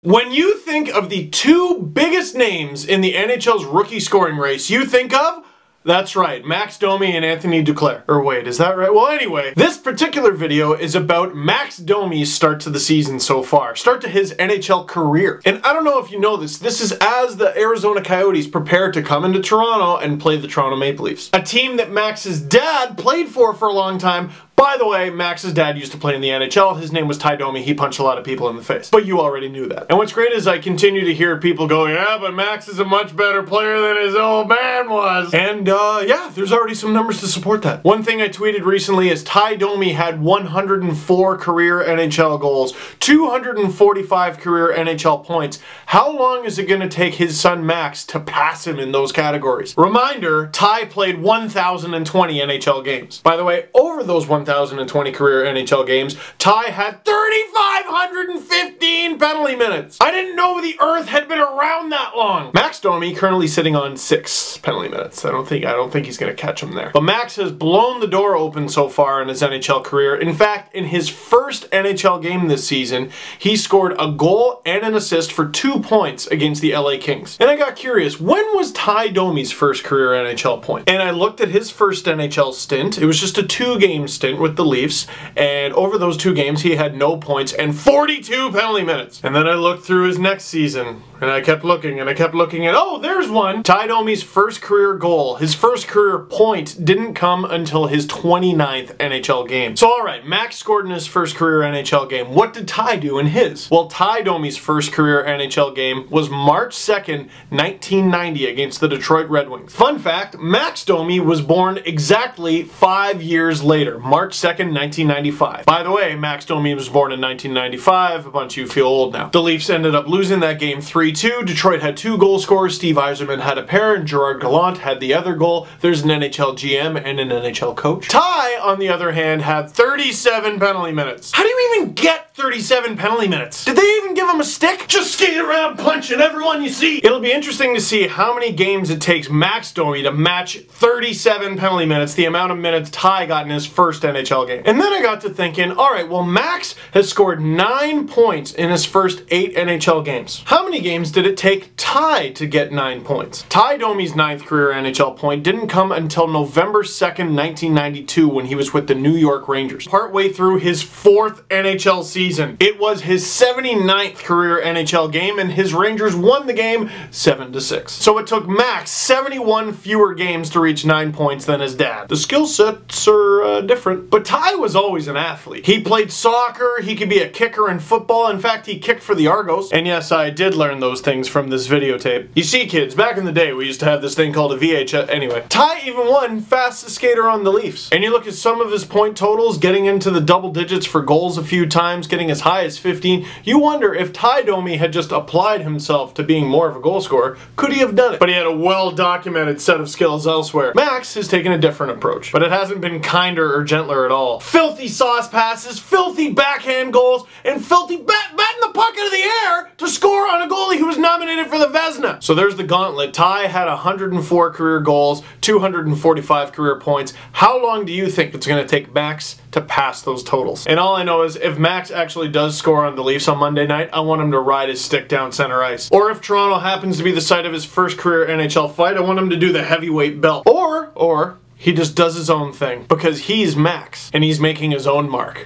When you think of the two biggest names in the NHL's rookie scoring race, you think of... That's right, Max Domi and Anthony Duclair. Or wait, is that right? Well, anyway, this particular video is about Max Domi's start to the season so far. Start to his NHL career. And I don't know if you know this is as the Arizona Coyotes prepare to come into Toronto and play the Toronto Maple Leafs. A team that Max's dad played for a long time. By the way, Max's dad used to play in the NHL. His name was Ty Domi. He punched a lot of people in the face. But you already knew that. And what's great is I continue to hear people go, yeah, but Max is a much better player than his old man was. And yeah, there's already some numbers to support that. One thing I tweeted recently is Ty Domi had 104 career NHL goals, 245 career NHL points. How long is it going to take his son Max to pass him in those categories? Reminder, Ty played 1,020 NHL games. By the way, over those 1,020 career NHL games, Ty had 3,515 penalty minutes. I didn't know the earth had been around that long. Max Domi currently sitting on 6 penalty minutes. I don't think he's gonna catch him there. But Max has blown the door open so far in his NHL career. In fact, in his first NHL game this season, he scored a goal and an assist for 2 points against the LA Kings. And I got curious, when was Ty Domi's first career NHL point? And I looked at his first NHL stint. It was just a 2-game stint with the Leafs, and over those 2 games he had no points and 42 penalty minutes. And then I looked through his next season, and I kept looking, and oh, there's one! Ty Domi's first career goal, his first career point, didn't come until his 29th NHL game. So alright, Max scored in his first career NHL game. What did Ty do in his? Well, Ty Domi's first career NHL game was March 2nd, 1990 against the Detroit Red Wings. Fun fact, Max Domi was born exactly 5 years later, March 2nd, 1995. By the way, Max Domi was born in 1995. A bunch of you feel old now. The Leafs ended up losing that game 3-2. Detroit had 2 goal scorers. Steve Yzerman had a pair, and Gerard Gallant had the other goal. There's an NHL GM and an NHL coach. Ty, on the other hand, had 37 penalty minutes. How do you even get 37 penalty minutes? Did they even give him a stick? Just skate around punching everyone you see. It'll be interesting to see how many games it takes Max Domi to match 37 penalty minutes, the amount of minutes Ty got in his first NHL game. And then I got to thinking, alright, well, Max has scored 9 points in his first 8 NHL games. How many games did it take Ty to get 9 points? Ty Domi's 9th career NHL point didn't come until November 2nd, 1992 when he was with the New York Rangers. Partway through his 4th NHL season. It was his 79th career NHL game, and his Rangers won the game 7-6. So it took Max 71 fewer games to reach 9 points than his dad. The skill sets are different, but Ty was always an athlete. He played soccer, he could be a kicker in football. In fact, he kicked for the Argos. And yes, I did learn those things from this videotape. You see, kids, back in the day, we used to have this thing called a VHS. Anyway, Ty even won fastest skater on the Leafs. And you look at some of his point totals, getting into the double digits for goals a few times, getting as high as 15. You wonder if Ty Domi had just applied himself to being more of a goal scorer, could he have done it? But he had a well-documented set of skills elsewhere. Max has taken a different approach, but it hasn't been kinder or gentler at all. Filthy sauce passes, filthy backhand goals, and filthy batting the puck out of the air to score on a goalie who was nominated for the Vezina. So there's the gauntlet. Ty had 104 career goals, 245 career points. How long do you think it's going to take Max to pass those totals? And all I know is if Max actually does score on the Leafs on Monday night, I want him to ride his stick down center ice. Or if Toronto happens to be the site of his first career NHL fight, I want him to do the heavyweight belt. Or he just does his own thing, because he's Max, and he's making his own mark.